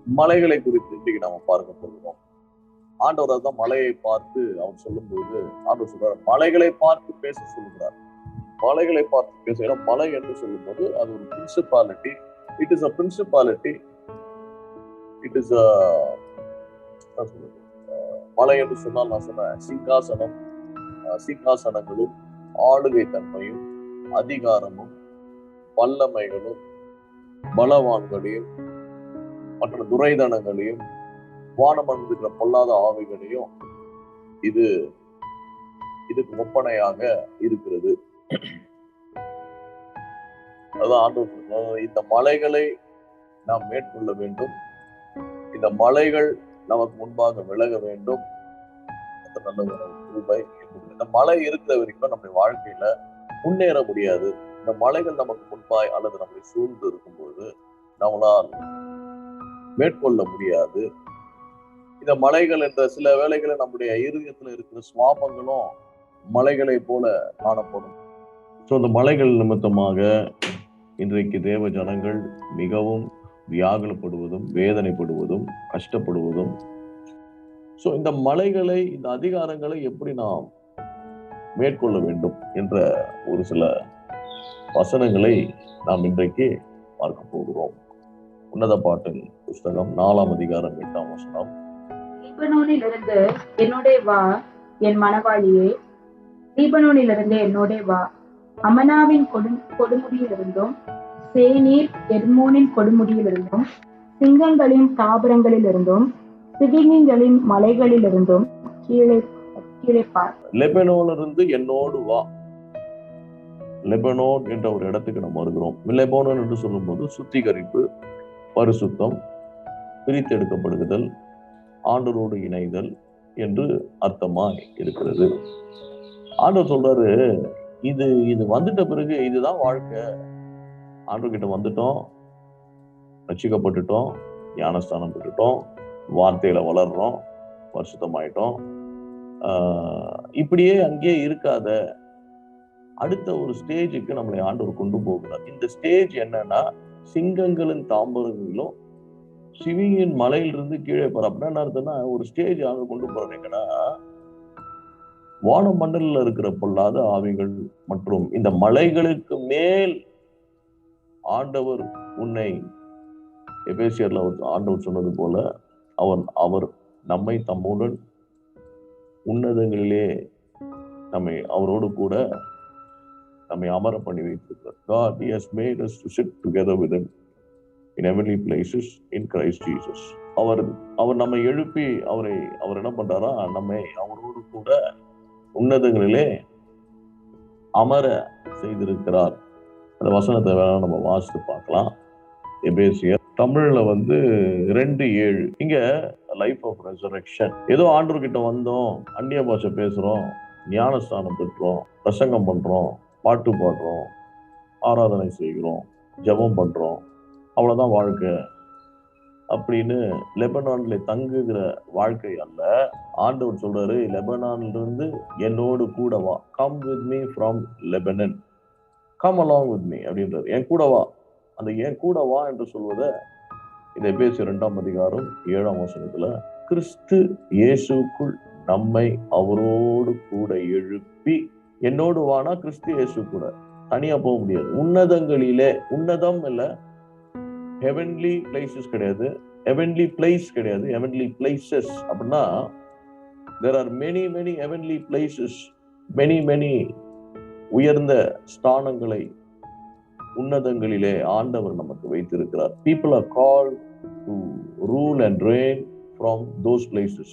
மலைகளை குறித்து இன்றைக்கு நாம பார்க்க போகிறோம். ஆண்டவர் தான் மலையை பார்த்து அவர் சொல்லும்போது ஆண்டவர் சொல்றார், மலைகளை பார்த்து பேச சொல்லுகிறார். மலைகளை பார்த்து பேச, ஏன்னா மலை என்று சொல்லும்போது அது ஒரு principality. It is a principality. It is மலை என்று சொன்னால் நான் சொன்னேன் சிங்காசனம், சிங்காசனங்களும் ஆளுகை தன்மையும் அதிகாரமும் வல்லமைகளும் பலவான்களையும் மற்ற துரைதனங்களையும் வானமந்திர பொல்லாத ஆவிகளையும் இதுக்கு ஒப்பனையாக இருக்கிறது. அதான் ஆண்டவர், இந்த மலைகளை நாம் மேற்கொள்ள வேண்டும், இந்த மலைகள் நமக்கு முன்பாக விலக வேண்டும். நல்ல ஒரு கிருபை. இந்த மலை இருக்கிற வரைக்கும் நம்முடைய வாழ்க்கையில முன்னேற முடியாது. இந்த மலைகள் நமக்கு முன்பாய் அல்லது நம்மை சூழ்ந்து இருக்கும்போது நம்மளால் மேற்கொள்ள முடியாது. இந்த மலைகள் என்ற சில வேளைகளை நம்முடைய இருதயத்துல இருக்கிற சுவாபங்களும் மலைகளை போல காணப்படும். ஸோ இந்த மலைகள் நிமித்தமாக இன்றைக்கு தேவ ஜனங்கள் மிகவும் வியாகுலப்படுவதும் வேதனைப்படுவதும் கஷ்டப்படுவதும். ஸோ இந்த மலைகளை, இந்த அதிகாரங்களை எப்படி நாம் மேற்கொள்ள வேண்டும் என்ற ஒரு சில வசனங்களை நாம் இன்றைக்கு பார்க்க போகிறோம். உன்னத பாட்டின் புஸ்தகம் 4ஆம் அதிகாரம் 8ஆம் வசனம். லீபனோனிலிருந்து என்னோட வா என் மணவாளியே, லீபனோனிலிருந்து என்னோட வா, அமனாவின் கொடுமுடியிலிருந்தும் சேனீர் எர்மோனின் கொடுமுடியிலிருந்தும் சிங்கங்களின் தாபரங்களிலிருந்தும் சிவிங்கிகளின் மலைகளிலிருந்தும் கீழே பார். லெபனோனிலிருந்து என்னோடு வா. லெபனோன் என்ற ஒரு இடத்துக்கு நம்ம வருகிறோம். லெபனோன் என்று சொல்லும் போது சுத்திகரிப்பு, பரிசுத்தம், பிரித்தெடுக்கப்படுதல், ஆண்டவரோடு இணைதல் என்று அர்த்தமாய் இருக்கிறது. ஆண்டவர் சொல்றாரு, இது வந்துட்ட பிறகு இதுதான் வாழ்க்கை. ஆண்டவர்கிட்ட வந்துட்டோம், ரட்சிக்கப்பட்டுட்டோம், ஞானஸ்தானம் பெற்றுட்டோம், வார்த்தையில வளர்றோம், பரிசுத்தமாயிட்டோம். இப்படியே அங்கேயே இருக்காத, அடுத்த ஒரு ஸ்டேஜுக்கு நம்மளை ஆண்டவர் கொண்டு போகிறார். இந்த ஸ்டேஜ் என்னன்னா, சிங்கங்களின் தாம்பரங்களிலும் சிவிங்கின் மலையிலிருந்து கீழே போற. அப்படின்னா என்ன அர்த்தம்னா, ஒரு ஸ்டேஜ் ஆண்டவர் கொண்டு போறீங்கன்னா, வான மண்டலில் இருக்கிற பொல்லாத ஆவிகள் மற்றும் இந்த மலைகளுக்கு மேல் ஆண்டவர் உன்னை, எபேசியர்ல ஆண்டவர் சொன்னது போல அவர் நம்மை தம்முடன் உன்னதங்களிலே அவரோடு கூட நம்மை அமர பண்ணி வைத்திருக்கிறார். God, He has made us to sit together with Him in heavenly places in Christ Jesus. அவர் நம்மை எழுப்பி அவர் என்ன பண்றாரா, நம்மை அவரோடு கூட உன்னதங்களிலே அமர செய்திருக்கிறார். அந்த வசனத்தை வேணா நம்ம வாசித்து பார்க்கலாம். எபேசியர் தமிழ்ல 2:7. இங்க லைஃப் ஆஃப் ரெசரக்ஷன். ஏதோ ஆண்டவர்கிட்ட வந்தோம், அந்நிய பாஷை பேசுறோம், ஞானஸ்தானம் பெற்றோம், பிரசங்கம் பண்றோம், பாட்டு பாடுறோம், ஆராதனை செய்கிறோம், ஜெபம் பண்றோம், அவ்வளவுதான் வாழ்க்கை அப்படின்னு லெபனான்ல தங்குகிற வாழ்க்கை அல்ல. ஆண்டவர் சொல்றாரு, லெபனான்ல இருந்து என்னோடு கூட வா. Come with me from Lebanon, come along with me அப்படின்றாரு. என் கூட வா. அந்த என் கூட வா என்று சொல்வதை இந்த எபேசியர் 2ஆம் அதிகாரம் 7ஆம் வசனத்துல, கிறிஸ்து இயேசுக்குள் நம்மை அவரோடு கூட எழுப்பி, என்னோடு வானா கிறிஸ்து இயேசு கூட, தனியா போக முடியாது. உன்னதங்களிலே, உன்னதம் இல்ல, ஹெவன்லி பிளேசஸ் கிடையாது, ஹெவன்லி பிளேஸ் கிடையாது, ஹெவன்லி பிளேசஸ். அப்படின்னா there are many heavenly places, many உயர்ந்த ஸ்தானங்களை உன்னதங்களிலே ஆண்டவர் நமக்கு வைத்திருக்கிறார். People are called to rule and reign from those places.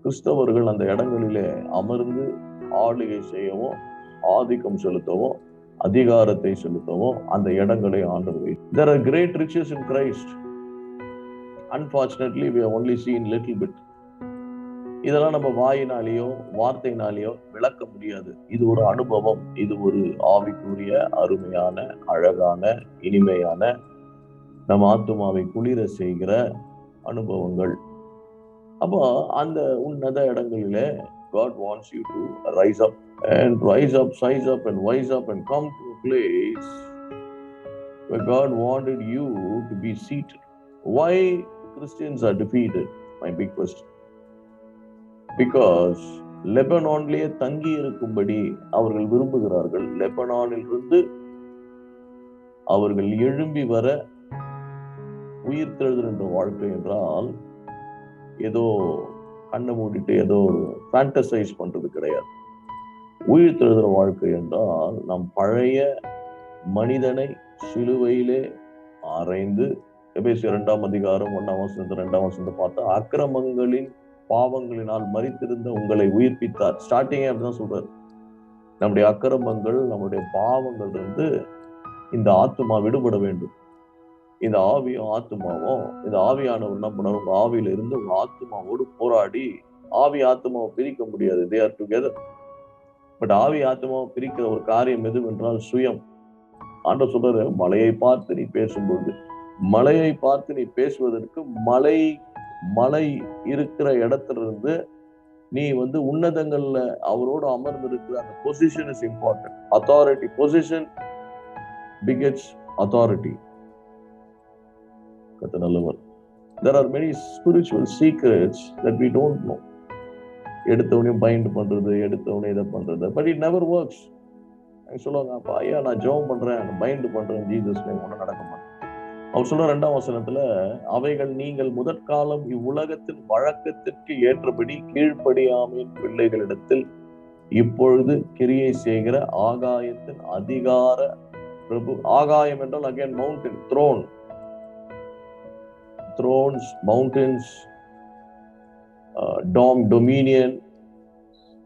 கிறிஸ்தவர்கள் அந்த இடங்களிலே அமர்ந்து ஆளுகை செய்யவும், ஆதிக்கம் செலுத்தவும், அதிகாரத்தை செலுத்தவும் அந்த இடங்களை ஆண்டவர் வைத்து. There are great riches in Christ. Unfortunately, we have only seen little bit. இதெல்லாம் நம்ம வாயினாலேயோ வார்த்தையினாலேயோ விளக்க முடியாது. இது ஒரு அனுபவம், இது ஒரு ஆவிக்குரிய அருமையான அழகான இனிமையான நம்ம ஆத்துமாவை குளிர செய்கிற அனுபவங்கள். அப்போ அந்த உன்னத இடங்களிலே God wants you to rise up and rise up, size up and wise up and come to a place where God wanted you to be seated. Why Christians are defeated? My big question. Because லெபனானிலே தங்கி இருக்கும்படி அவர்கள் விரும்புகிறார்கள். லெபனானில் இருந்து அவர்கள் எழும்பி வர உயிர்த்தெழுகின்ற வாழ்க்கை என்றால் ஏதோ கண்ணை மூடிட்டு ஏதோ ஃபேண்டசைஸ் பண்றது கிடையாது. உயிர்த்தெழுகிற வாழ்க்கை என்றால் நம் பழைய மனிதனை சிலுவையிலே ஆராய்ந்து, எபேசியர் 2 அதிகாரம் 1 2 பார்த்தா, அக்கிரமங்களின் பாவங்களினால் மரித்திருந்த உங்களை உயிர்ப்பித்தார். ஸ்டார்டிங்கே அப்படிதான் சொல்றாரு. நம்முடைய அக்கிரமங்கள், நம்முடைய பாவங்கள் இருந்து இந்த ஆத்துமா விடுபட வேண்டும். இந்த ஆவியும் ஆத்துமாவும், இந்த ஆவியானவர் என்ன பண்ணாரு, உங்க ஆவியில இருந்து உங்க ஆத்துமாவோடு போராடி, ஆவி ஆத்துமாவை பிரிக்க முடியாது. They are together. பட் ஆவி ஆத்துமாவை பிரிக்கிற ஒரு காரியம் எதுவென்றால் சுயம். ஆண்டவர் சொல்றாரு, மலையை பார்த்து நீ பேசும்போது, மலையை பார்த்து நீ பேசுவதற்கு மலை இருக்கிற இடத்துல இருந்து நீ உன்னதங்கள்ல அவரோடு அமர்ந்து இருக்கிற அந்த position is important. Authority, position bigots authority. கர்த்தர் நல்லவர். There are many spiritual secrets that we don't know. எடுத்தவனையும் பைண்ட் பண்றது, எடுத்தவனே இதை பண்றது, பட் இட் நெவர் ஒர்க்ஸ். சொல்லுவாங்க, அப்பா ஐயா நான் ஜெபம் பண்றேன், பைண்ட் பண்றேன், ஜீசஸ் நேம், ஒன்றும் நடக்க மாட்டேன். அவர் சொல்ற 2ஆம் வசனத்துல, அவைகள் நீங்கள் முதற்காலம் இவ்வுலகத்தின் வழக்கத்திற்கு ஏற்றபடி கீழ்ப்படியாமையின் பிள்ளைகளிடத்தில் இப்பொழுது கிரியை செய்கிற ஆகாயத்தின் அதிகார பிரபு. ஆகாயம் என்றால் again mountain, thrones, mountains, dominion.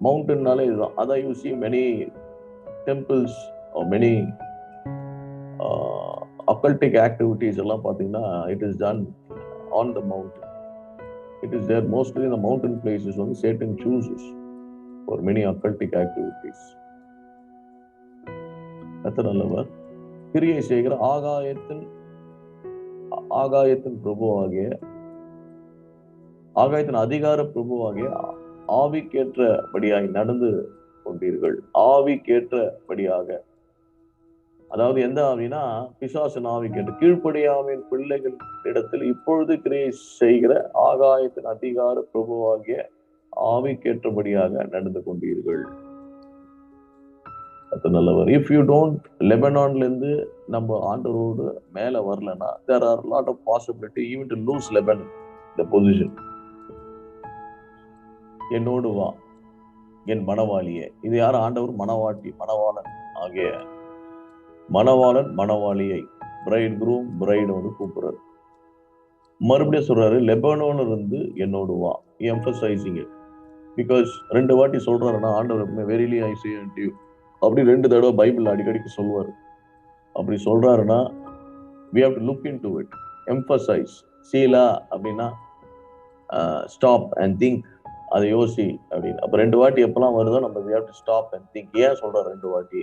மவுண்டன்னாலே இதுதான். அதான் you see many temples or many occultic activities எல்லாம் பார்த்தீங்கன்னா it is done on the mountain. It is there mostly in the mountain places Satan chooses for many occultic activities. கர்த்தர் நல்லவர். கிரியை செய்கிற ஆகாயத்தின் பிரபுவாகிய, ஆகாயத்தின் அதிகார பிரபுவாகிய ஆவிக்கேற்றபடியாய் நடந்து கொண்டீர்கள். ஆவிக்கேற்றபடியாக, அதாவது எந்த ஆவினா, பிசாசின் ஆவிக்கேற்ற கீழ்ப்படியாமையின் பிள்ளைகள் இடத்தில் இப்பொழுது கிரியை செய்கிற ஆகாயத்தின் அதிகார பிரபுவாகிய ஆவிக்கேற்றபடியாக நடந்து கொண்டீர்கள். அது நல்லவர். இஃப் யூ டோன்ட், லெபனான்ல இருந்து நம்ம ஆண்டவரோடு மேல வரலன்னா, there are a lot of possibility even to lose Lebanon, the position. என்னோடு வா என் மணவாளியே. இது யார்? ஆண்டவர் மணவாளன் ஆகிய மணவாளியை, பிரைட் குரூம், பிரைட் கூப்பிடுறாரு. மறுபடியும் சொல்றாரு, லெபனோன்ல இருந்து என்னோடு வா. Emphasising it. பிகாஸ் 2 வாட்டி சொல்றாருன்னா, ஆண்டவர் verily I say unto you அப்படி 2 தடவை பைபிள் அடிக்கடிக்கு சொல்லுவார். அப்படி சொல்றாருன்னா we have to look into it, emphasize. சீலா அப்படின்னா stop and think, அதை யோசி அப்படின்னு. அப்ப 2 வாட்டி எப்பெல்லாம் வருதோ நம்ம we have to stop and think. ஏன் சொல்றாரு 2 வாட்டி?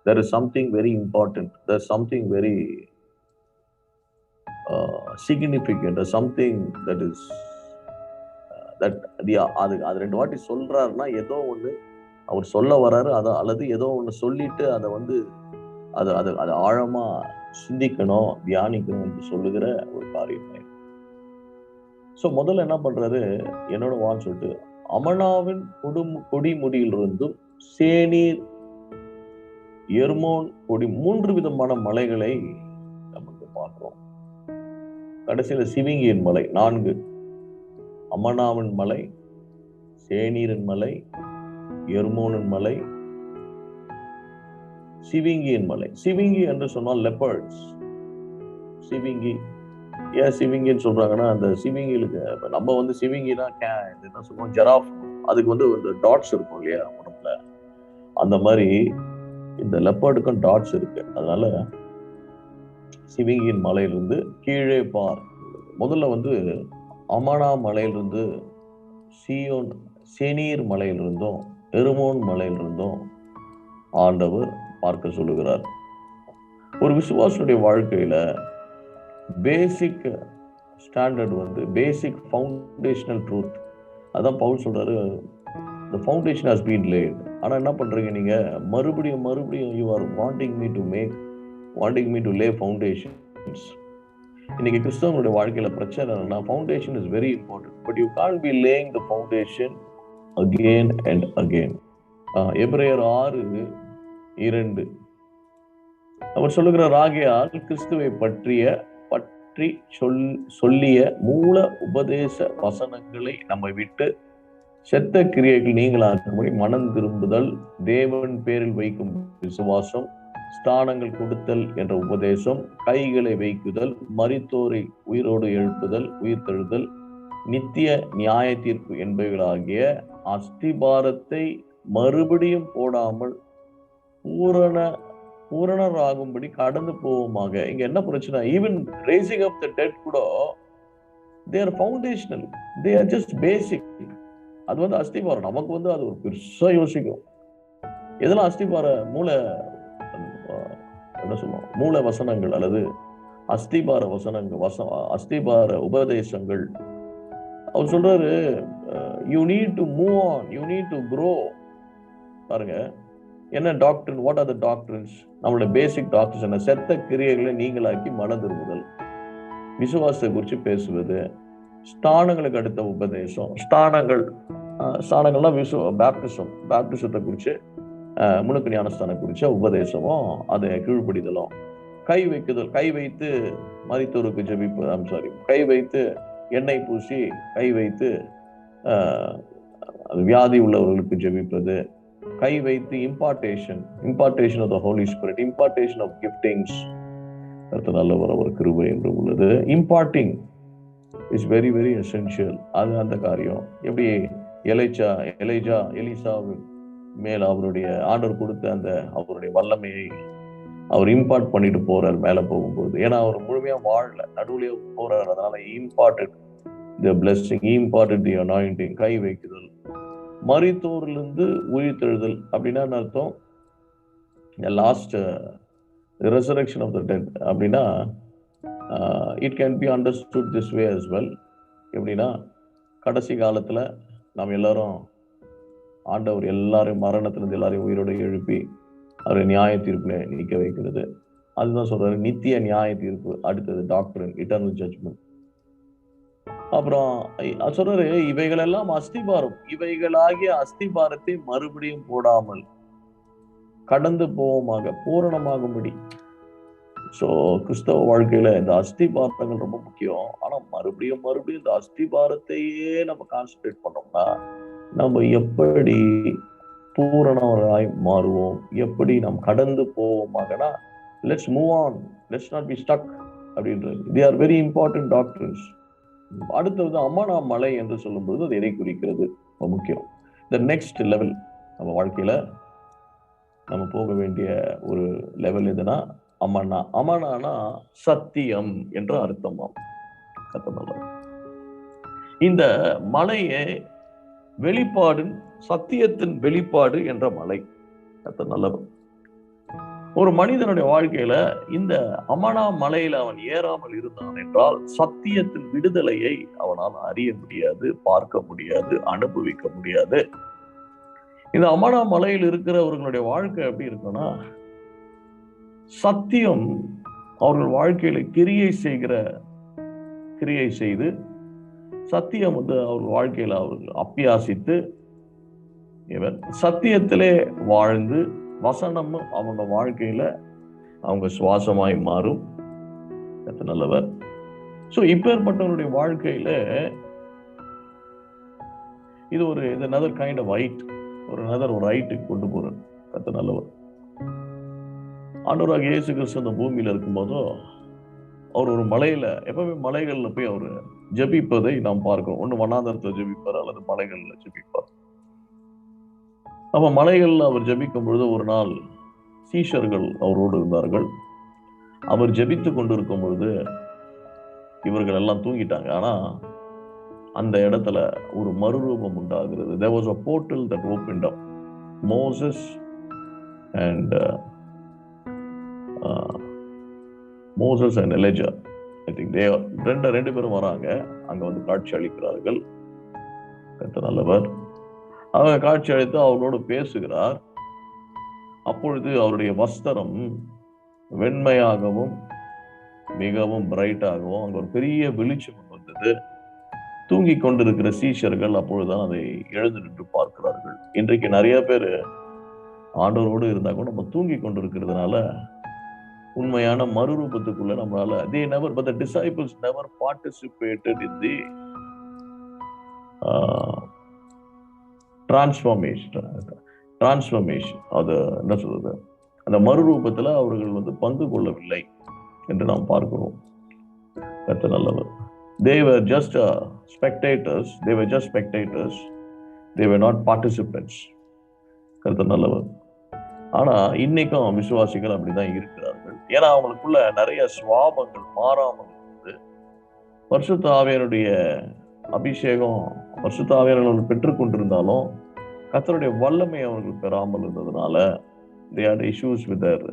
There is something very important, there's something very significant, there's something that is that அது 2 வாட்டி சொல்றாருன்னா ஏதோ ஒண்ணு அவர் சொல்ல வர்றாரு. அல்லது ஏதோ ஒண்ணு சொல்லிட்டு அதை ஆழமா சிந்திக்கணும், தியானிக்கணும் என்று சொல்லுகிற ஒரு காரியம். சோ முதல்ல என்ன பண்றாரு, என்னோட வான்னு சொல்லிட்டு, அமனாவின் கொடிமுடியிலிருந்தும் சேனீர், எர்மோன் கொடி, 3 விதமான மலைகளை நமக்கு பார்க்கிறோம். கடைசியில சிவிங்கியின் மலை 4. அமனாவின் மலை, சேனீரின் மலை, எர்மோனின் மலை, சிவிங்கியின் மலை. சிவிங்கி என்று சொன்னால் லெப்பர்ட்ஸ். சிவிங்கி ஏன் சிவிங்கின்னு சொல்றாங்கன்னா, அந்த சிவிங்கிலுக்கு நம்ம சிவிங்கினா என்ன சொல்லுவோம், ஜெராஃப். அதுக்கு இந்த டாட்ஸ் இருக்கும் இல்லையா உடம்புல, அந்த மாதிரி இந்த லெப்பர்டுக்கும் டாட்ஸ் இருக்கு. அதனால சிவிங்கியின் மலையிலிருந்து கீழே பார். முதல்ல அமனா மலையிலிருந்து சேனீர் மலையிலிருந்தும் எர்மோன் மலையிலிருந்தும் ஆண்டவர் பார்க்க சொல்லுகிறார். ஒரு விசுவாசனுடைய வாழ்க்கையில பேசிக் ஸ்டாண்டர்ட் பேசிக் ஃபவுண்டேஷனல் ட்ரூத், அதான் பவுல் சொல்றாரு, the foundation has been laid. ஆனா என்ன பண்றீங்க நீங்க? மறுபடியும் you are wanting me to lay foundations. இன்னைக்கு கிறிஸ்தவங்களுடைய வாழ்க்கையில பிரச்சனை என்னன்னா, foundation is very important, but you can't be laying the foundation again and again. எபிரேயர் 6:2 அவர் சொல்லுகிறார், ஆகையால் கிறிஸ்துவை பற்றி சொல்லிய மூல உபதேச வசனங்களை நம்மை விட்டு செத்த கிரியைகள் நீங்களாக்கும்படி மனம் திரும்புதல், தேவன் பேரில் வைக்கும் விசுவாசம், ஸ்தானங்கள் கொடுத்தல் என்ற உபதேசம், கைகளை வைக்குதல், மரித்தோரை உயிரோடு எழுப்புதல், உயிர்த்தெழுதல், நித்திய நியாய தீர்ப்பு என்பவைகளாகிய அஸ்திபாரத்தை மறுபடியும் போடாமல் பூரணராகும்படி கடந்து போவோமாக. இங்க என்ன பிரச்சனை? Even raising of the dead கூட they are foundational, they are just basic. அது அஸ்திபாரம். நமக்கு அது ஒரு பெருசா யோசிக்கும். இதெல்லாம் அஸ்திபார என்ன சொல்லுவோம், மூல வசனங்கள் அல்லது அஸ்திபார வசனங்கள், அஸ்திபார உபதேசங்கள். அவர் சொல்றாரு, you need to move on, you need to grow. பாருங்க, என்ன டாக்டரின், வாட் ஆர் த டாக்டரின்ஸ்? நம்மளோட பேசிக் டாக்டர்ஸ் என்ன? செத்த கிரியைகளை நீங்களாக்கி மனம் திரும்புதல், விசுவாசத்தை குறித்து பேசுவது, ஸ்தானங்களுக்கு அடுத்த உபதேசம், ஸ்தானங்கள்னா பேப்டிசத்தை குறித்து, முழுக்க ஞானஸ்தானம் குறிச்ச உபதேசமும் அதை கீழ்ப்படிதலும், கை வைத்து மரித்தோருக்கு ஜெபிப்பது, கை வைத்து எண்ணெய் பூசி, கை வைத்து வியாதி உள்ளவர்களுக்கு ஜெபிப்பது, கை வைத்து impartation of the Holy Spirit, impartation of giftings, நல்லவர் அவர் கிருபை என்று உள்ளது. Imparting is very very essential. அது அந்த காரியம். எப்படி எலிசாவின் மேல அவருடைய ஆண்டவர் கொடுத்த அந்த அவருடைய வல்லமையை அவர் இம்பார்ட் பண்ணிட்டு போறார் மேல போகும்போது. ஏன்னா அவர் முழுமையா வாழல, நடுவுலயே போறார். அதனால imparted the blessing, imparted the anointing. கை வைக்குதல், மரித்தோரிலிருந்து உயிர்த்தெழுதல் அப்படின்னா என்ன அர்த்தம்? Last resurrection of the dead அப்படின்னா it can be understood this way as well. எப்படின்னா, கடைசி காலத்துல நாம் எல்லாரும் ஆண்டவர் எல்லாரையும் மரணத்திலிருந்து எல்லாரையும் உயிரோடு எழுப்பி அவரை நியாய தீர்ப்புல நிற்க வைக்கிறது. அதுதான் சொல்றாரு, நித்திய நியாய தீர்ப்பு. அடுத்தது டாக்டரின், இட்டர்னல் ஜட்ஜ்மெண்ட். அப்புறம் சொல்றாரு, இவைகள் எல்லாம் அஸ்திபாரம், இவைகளாகிய அஸ்திபாரத்தை மறுபடியும் போடாமல் கடந்து போவோமாக, பூரணமாகும்படி. ஸோ கிறிஸ்தவ வாழ்க்கையில இந்த அஸ்திபாரங்கள் ரொம்ப முக்கியம். ஆனா மறுபடியும் இந்த அஸ்திபாரத்தையே நம்ம கான்சென்ட்ரேட் பண்ணோம்னா நம்ம எப்படி பூரணராய் மாறுவோம், எப்படி நாம் கடந்து போவோமாகனா, let's move on, let's not be stuck அப்படின்றது. They are very important doctrines. அடுத்தது அமனா மலை என்று சொல்லும்போது அது எதை குறிக்கிறது? ரொம்ப முக்கியம். த நெக்ஸ்ட் லெவல் நம்ம வாழ்க்கையில நம்ம போக வேண்டிய ஒரு லெவல் எதுனா அமனானா சத்தியம் என்ற அர்த்தமாம். இந்த மலையை வெளிப்பாடு, சத்தியத்தின் வெளிப்பாடு என்ற மலை. நல்லவர். ஒரு மனிதனுடைய வாழ்க்கையில இந்த அமனா மலையில அவன் ஏறாமல் இருந்தான் என்றால் சத்தியத்தின் விடுதலையை அவனால் அறிய முடியாது, பார்க்க முடியாது, அனுபவிக்க முடியாது. இந்த அமனா மலையில் இருக்கிறவர்களுடைய வாழ்க்கை எப்படி இருக்குன்னா, சத்தியம் அவர்கள் வாழ்க்கையில கிரியை செய்து சத்தியம் அவர்கள் வாழ்க்கையில அவர்கள் அப்பியாசித்து இவர் சத்தியத்திலே வாழ்ந்து வசனம் அவங்க வாழ்க்கையில அவங்க சுவாசமாய் மாறும். நல்லவர். சோ இப்பேற்பட்டவருடைய வாழ்க்கையில இது ஒரு another kind of height, ஒரு ஹைட்டுக்கு கொண்டு போறார். கர்த்தர் நல்லவர். ஆண்டவராக இயேசு கிறிஸ்து அந்த பூமியில இருக்கும்போதோ அவர் ஒரு மலையில, எப்பவுமே மலைகள்ல போய் அவர் ஜெபிப்பதை நாம் பார்க்கிறோம். ஒண்ணு வனாந்தரத்துல ஜெபிப்பார் அல்லது மலைகள்ல ஜெபிப்பார். அப்ப மலைகள்ல அவர் ஜெபிக்கும் பொழுது ஒரு நாள் சீஷர்கள் அவரோடு இருந்தார்கள். அவர் ஜெபித்து கொண்டிருக்கும் பொழுது இவர்கள் எல்லாம் தூங்கிட்டாங்க. ஆனா அந்த இடத்துல ஒரு மறுரூபம் உண்டாகிறது. There was a portal that opened up. Moses and Elijah, I think they ரெண்டு பேரும் வராங்க. அங்க காட்சி அளிக்கிறார்கள். கர்த்தர் நல்லவர். அவங்க காட்சி அளித்து அவரோடு பேசுகிறார். அப்பொழுது அவருடைய வஸ்திரம் வெண்மையாகவும் மிகவும் பிரைட்டாகவும் அங்க ஒரு பெரிய வெளிச்சம் வந்தது. தூங்கி கொண்டிருக்கிற சீஷர்கள் அப்பொழுதுதான் அதை எழுந்து நின்று பார்க்கிறார்கள். இன்றைக்கு நிறைய பேர் ஆண்டவரோடு இருந்தா கூட நம்ம தூங்கி கொண்டிருக்கிறதுனால உண்மையான மறுரூபத்துக்குள்ள நம்மளால but the disciples never participated in the transformation அது என்ன சொல்றது, அந்த மறுரூபத்துல அவர்கள் பங்கு கொள்ளவில்லை என்று நாம் பார்க்கிறோம். கர்த்தர் நல்லவர். They were just spectators. They were not participants. கர்த்தர் நல்லவர். ஆனா இன்னைக்கும் விசுவாசிகள் அப்படிதான் இருக்கிறார்கள். ஏன்னா அவங்களுக்குள்ள நிறைய சுவாபங்கள் மாறாமல் இருந்து பரிசுத்த ஆவியானுடைய அபிஷேகம் பரிசுத்த ஆவியானவர்கள் பெற்றுக் கொண்டிருந்தாலும் கர்த்தருடைய வல்லமை அவர்கள் பெறாமல் இருந்ததுனால they had issues with their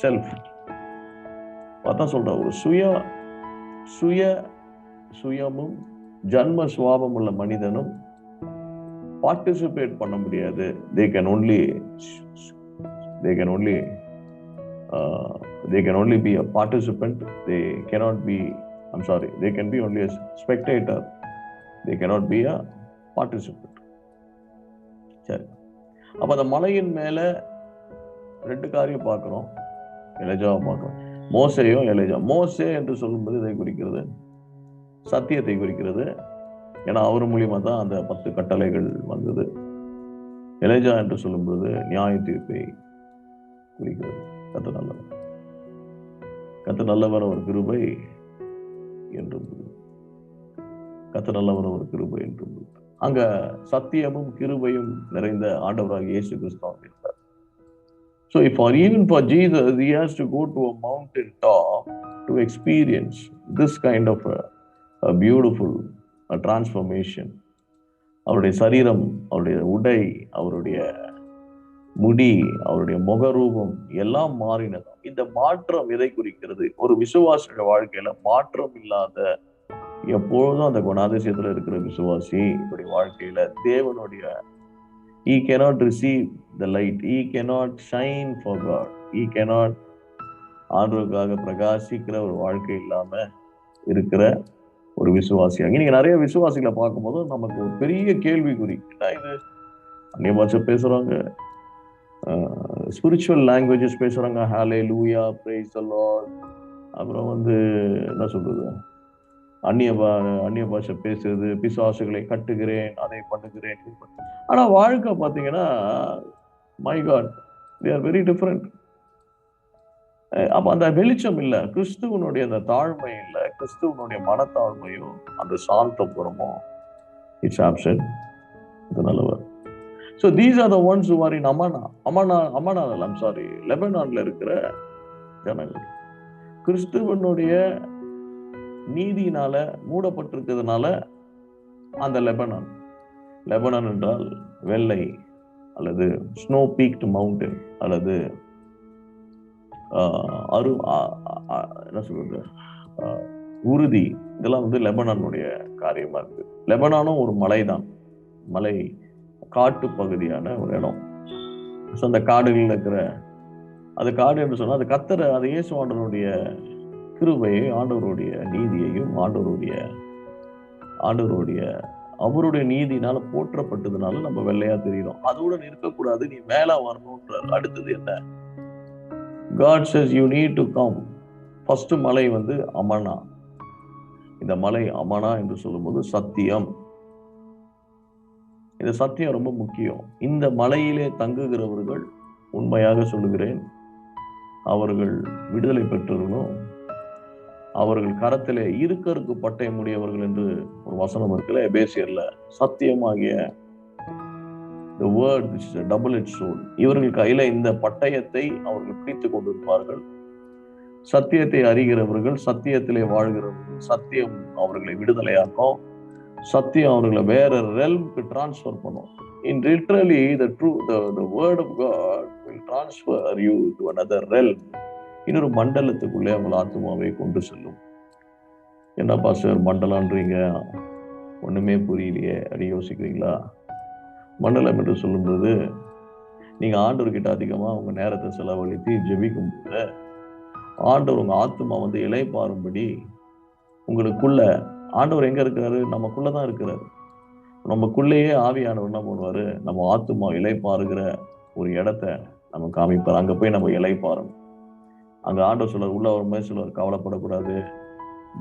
self. அதான் சொல்ற ஒரு சுயமும் ஜன்ம சுவாபம் உள்ள மனிதனும் பார்ட்டிசிபேட் பண்ண முடியாது. they can only be a participant. They can be only a spectator. They cannot be a participant. சரி, அப்ப அந்த மலையின் மேல ரெண்டு காரியம் பார்க்கிறோம். எலியாவை பார்க்கிறோம், மோசேயும் எலியா. மோசே என்று சொல்லும்போது இதை குறிக்கிறது, சத்தியத்தை குறிக்கிறது. ஏன்னா அவர் மூலியமா தான் அந்த 10 கட்டளைகள் வந்தது. எலியா என்று சொல்லும்போது நியாய தீர்ப்பை குறிக்கிறது. கர்த்தர் நல்லவர், அவர் கிருபை என்றும். கர்த்தர் நல்லவர், அவர் கிருபை என்றும். அங்க சத்தியமும் கிருபையும் நிறைந்த ஆண்டவராக இயேசு கிறிஸ்து இருந்தார். So even for Jesus, he has to go to a mountain top to experience this kind of a beautiful transformation. அவருடைய சரீரம், அவருடைய உடை, அவருடைய முடி, அவருடைய முகரூபம் எல்லாம் மாறினது. இந்த மாற்றம் எதை குறிக்கிறது? ஒரு விசுவாசியோட வாழ்க்கையில மாற்றம் இல்லாத, எப்பொழுதும் அந்த குணாதிசயத்துல இருக்கிற விசுவாசி இப்படி வாழ்க்கையில தேவனுடைய he cannot receive the light, he cannot shine for God, he cannot ஆண்டவருக்காக பிரகாசிக்கிற ஒரு வாழ்க்கை இல்லாம இருக்கிற ஒரு விசுவாசியாக. நீங்க நிறைய விசுவாசிகளை பார்க்கும்போது நமக்கு ஒரு பெரிய கேள்விக்குறி. இது அந்நிய பாஷை பேசுறாங்க, ஸ்பிரிச்சுவல் லாங்குவேஜஸ் பேசுறாங்க, ஹalleluya, praise the Lord. அப்புறம் என்ன சொல்றது, அந்நிய பாஷை பேசுறது, பிசாசுகளை கட்டுகிறேன், அதை பண்ணுகிறேன். ஆனா வாழ்க்கை பாத்தீங்கன்னா my God, they are very different. அப்ப அந்த வெளிச்சம் இல்ல, கிறிஸ்துவனுடைய அந்த தாழ்மை இல்ல, கிறிஸ்துவனுடைய மனத்தாழ்மையும் அந்த சாந்தபுரமும் இட்ஸ் ஆப்சென்ட். நல்லவர். So these are the ones who are in லெபனான்ல இருக்கிற ஜனங்கள். கிறிஸ்துவனுடைய நீதியினால மூடப்பட்டிருக்கிறதுனால அந்த லெபனான் என்றால் வெள்ளை அல்லது ஸ்னோ பீக்ட் மவுண்டன் அல்லது என்ன சொல்றது, உறுதி, இதெல்லாம் லெபனானுடைய காரியமா இருக்கு. லெபனானும் ஒரு மலைதான், மலை காட்டு பகுதியான ஒரு இடம். அந்த காடுகளில் இருக்கிற அது காடு என்று சொன்னா அது கர்த்தர், அது இயேசு ஆண்டவருடைய கிருபையை, ஆண்டவருடைய நீதியையும் ஆண்டவருடைய அவருடைய நீதினால போற்றப்பட்டதுனால நம்ம வெள்ளையா தெரியும். அதோட நிற்கக்கூடாது, நீ மேல வரணும்ன்ற. அடுத்தது என்ன? God says you need to come. First மலை அமனா. இந்த மலை அமனா என்று சொல்லும்போது சத்தியம். இந்த சத்தியம் ரொம்ப முக்கியம். இந்த மலையிலே தங்குகிறவர்கள், உண்மையாக சொல்லுகிறேன், அவர்கள் விடுதலை பெற்றவர்களும் அவர்கள் கரத்திலே இருக்கருக்கு பட்டயம் உடையவர்கள் என்று ஒரு வசனம் இருக்குல்ல எபேசியர்ல. சத்தியமாகிய the word which is a double-edged sword. இவர்கள் கையில இந்த பட்டயத்தை அவர்கள் பிடித்துக் கொண்டிருப்பார்கள். சத்தியத்தை அறிகிறவர்கள், சத்தியத்திலே வாழ்கிறவர்கள், சத்தியம் அவர்களை விடுதலையாக்கும், சத்தியம் அவர்களை வேற ரெல்முக்கு டிரான்ஸ்ஃபர் பண்ணும். In literally the word of God will transfer you to another realm. இன்னொரு மண்டலத்துக்குள்ளே உங்கள் ஆத்மாவை கொண்டு செல்லும். என்ன பாஸ்டர் மண்டலம்ன்றீங்க, ஒண்ணுமே புரியலையே அப்படி யோசிக்கிறீங்களா? மண்டலம் என்று சொல்லும்போது நீங்க ஆண்டவர்கிட்ட அதிகமா உங்க நேரத்தை செலவழித்து ஜெபிக்கும் போது ஆண்டவர் உங்க ஆத்துமா வந்து இளைப்பாறும்படி உங்களுக்குள்ள, ஆண்டவர் எங்க இருக்கிறாரு? நமக்குள்ளதான் இருக்கிறாரு. நமக்குள்ளேயே ஆவியானவர் என்ன பண்ணுவாரு? நம்ம ஆத்துமா இளைப்பாறுகிற ஒரு இடத்த நம்ம காமிப்பார். அங்க போய் நம்ம இளைப்பாறணும். அங்க ஆண்டவர் சொல்றாரு, உள்ள வரும்போது சொல்லுவார், கவலைப்படக்கூடாது,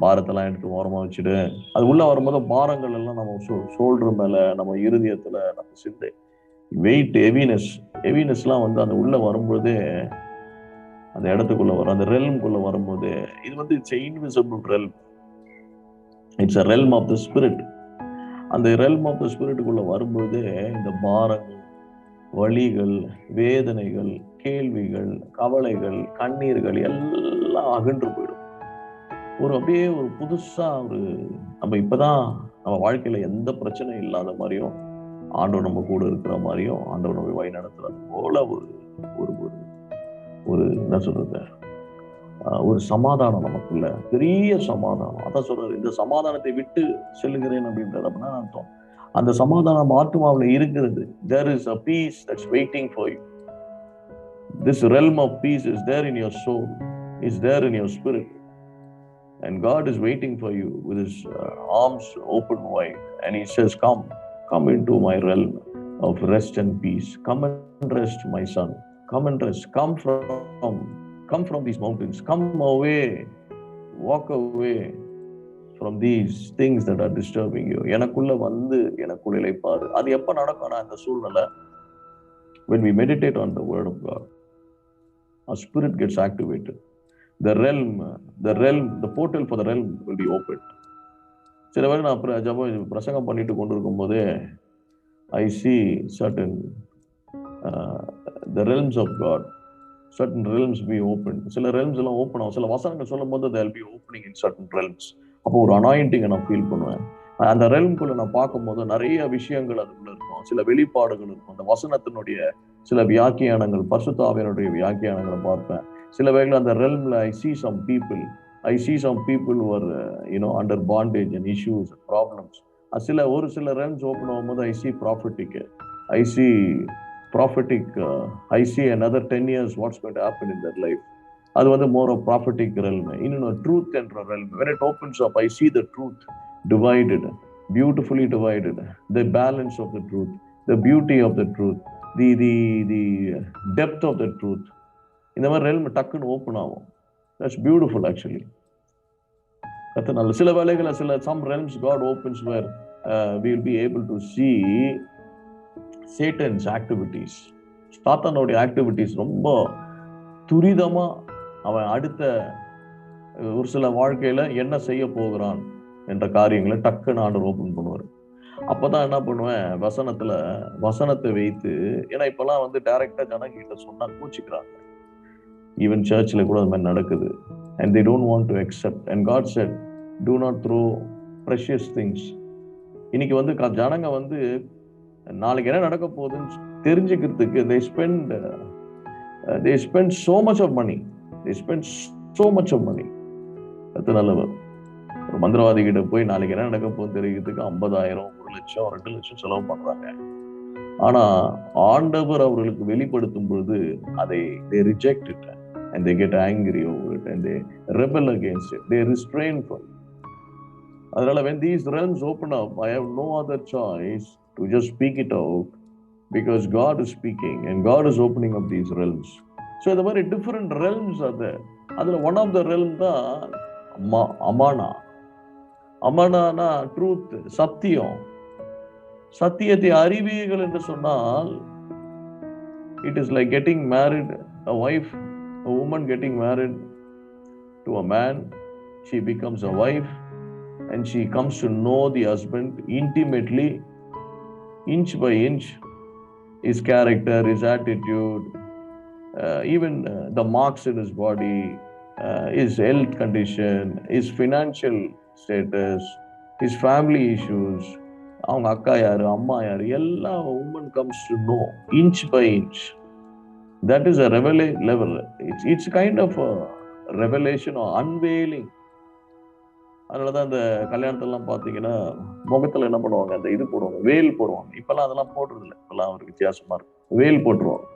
பாரத்தெல்லாம் எடுத்து ஓரமா வச்சுடு. அது உள்ள வரும்போது பாரங்கள் எல்லாம் நம்ம ஷோல்டர் மேல, நம்ம இருதயத்துல, நம்ம சிந்தை, வெயிட், ஹெவினஸ் எல்லாம் வந்து அந்த உள்ள வரும்போதே அந்த இடத்துக்குள்ள வரும். அந்த ரெல்ம்குள்ள வரும்போது, இது வந்து it's invisible realm, it's a realm of the spirit. அந்த ரெல்ம் ஆஃப் த ஸ்பிரிட்டுக்குள்ள வரும்போது இந்த பாரங்கள், வலிகள், வேதனைகள், கேள்விகள், கவலைகள், கண்ணீர்கள் எல்லாம் அகன்று போயிடும். அப்படியே ஒரு புதுசா நம்ம இப்பதான் நம்ம வாழ்க்கையில எந்த பிரச்சனையும் இல்லாத மாதிரியும், ஆண்டவர் நம்ம கூட இருக்கிற மாதிரியும், ஆண்டவர் நம்ம வழி நடத்துறது போல ஒரு ஒரு ஒரு என்ன சொல்றது, ஒரு சமாதானம் நமக்குள்ள, பெரிய சமாதானம். அதான் சொல்றாரு, இந்த சமாதானத்தை விட்டு செல்லுகிறேன் அப்படின்றது. அப்படின்னா அர்த்தம், அந்த சமாதானம் ஆத்மாவுல இருக்கிறது. There is a peace that's waiting for you. This realm of peace is there in your soul, is there in your spirit. And God is waiting for you with his arms open wide. And he says, come into my realm of rest and peace. Come and rest, my son. Come and rest. Come from these mountains. Come away. Walk away from these things that are disturbing you. எனக்குள்ள வந்து எனக்குள்ள இளைப்பாறு. அது எப்ப நடக்கும்னா, அந்த சூழ்நிலை, when we meditate on the word of God, our spirit gets activated. The portal for the realm will be opened. சில வேளை நான் பிரசங்கம் பண்ணிட்டு கொண்டிருக்கும் போதே I see certain the realms of God, certain realms be opened. சில realms எல்லாம் open ஆகும். சில வசனங்கள் சொல்லும் போது there will be opening in certain realms. அப்போ ஒரு அனாயிண்டிங்கை நான் ஃபீல் பண்ணுவேன். அந்த ரெல்ம்குள்ள நான் பார்க்கும்போது நிறைய விஷயங்கள் அதுக்குள்ள இருக்கும், சில வெளிப்பாடுகள் இருக்கும். அந்த வசனத்தினுடைய சில வியாக்கியானங்கள், பரிசுத்த ஆவியானுடைய வியாக்கியானங்களை பார்ப்பேன். சில வேளையில அந்த ரெல்ம்ல I see some people who are under bondage and issues and problems. ஒரு சில realms open ஆகும்போது I see I see another 10 years what's going to happen in their life. அது வந்து more of prophetic realm. இன்னும் truth என்ற realm, when it opens up, I see the truth divided, beautifully divided, the balance of the truth, the beauty of the truth, the depth of the truth. இந்த மாதிரி realm டக்குன்னு open ஆகும். That's beautiful actually. சில வேளைகளில் some realms God opens where we will be able to see Satan's activities. சாத்தானுடைய activities ரொம்ப துரிதமா அவன் அடுத்த ஒரு சில வாழ்க்கையில என்ன செய்ய போகிறான் என்ற காரியங்களை டக்குன்னு ஆண்டவர் ஓபன் பண்ணுவார். அப்பதான் என்ன பண்ணுவேன், வசனத்தை வைத்து, ஏன்னா இப்பெல்லாம் வந்து டைரக்டா ஜனங்க கிட்ட சொன்னா கூச்சிக்கிறாங்க. ஈவன் சர்ச்ல கூட அது மாதிரி நடக்குது. And they don't want to accept. And God said, do not throw precious things. இன்னைக்கு வந்து ஜனங்க வந்து நாளைக்கு என்ன நடக்க போகுதுன்னு தெரிஞ்சுக்கிறதுக்கு they spend so much of money. அது நல்லவர். ஒரு மந்திரவாதி கிட்ட போய் நாளைக்கு என்ன நடக்க போகுதுன்னு தெரிவிக்கிறதுக்கு 50,000, 1,00,000, 2,00,000 செலவு பண்றாங்க. ஆனா ஆண்டவர் அவர்களுக்கு வெளிப்படுத்தும் பொழுது அதை they reject it and they get angry over it and they rebel against it. They restrain from it. அதனால when these realms open up, I have no other choice to just speak it out, because God is speaking and God is opening up these realms. So the very different realms are there. அதுல one of the realm தான் Amana truth, சத்தியத்தை அறிவீர்கள் என்று சொன்னால், it is like getting married, a woman getting married to a man. She becomes a wife and she comes to know the husband intimately, inch by inch, his character, his attitude, even the marks in his body, his health condition, his financial status, his family issues, அவங்க அக்கா யாரு, அம்மா யாரு, எல்லா woman comes to know inch by inch. That is a level. It's kind of a revelation or unveiling. அதனாலதான் அந்த கல்யாணத்தெல்லாம் பாத்தீங்கன்னா முகத்துல என்ன பண்ணுவாங்க, அந்த இது போடுவாங்க, வேல் போடுவாங்க. இப்பெல்லாம் அதெல்லாம் போடுறது இல்லை. இப்பெல்லாம் ஒரு வித்தியாசமா இருக்கு, வேல் போட்டுருவாங்க.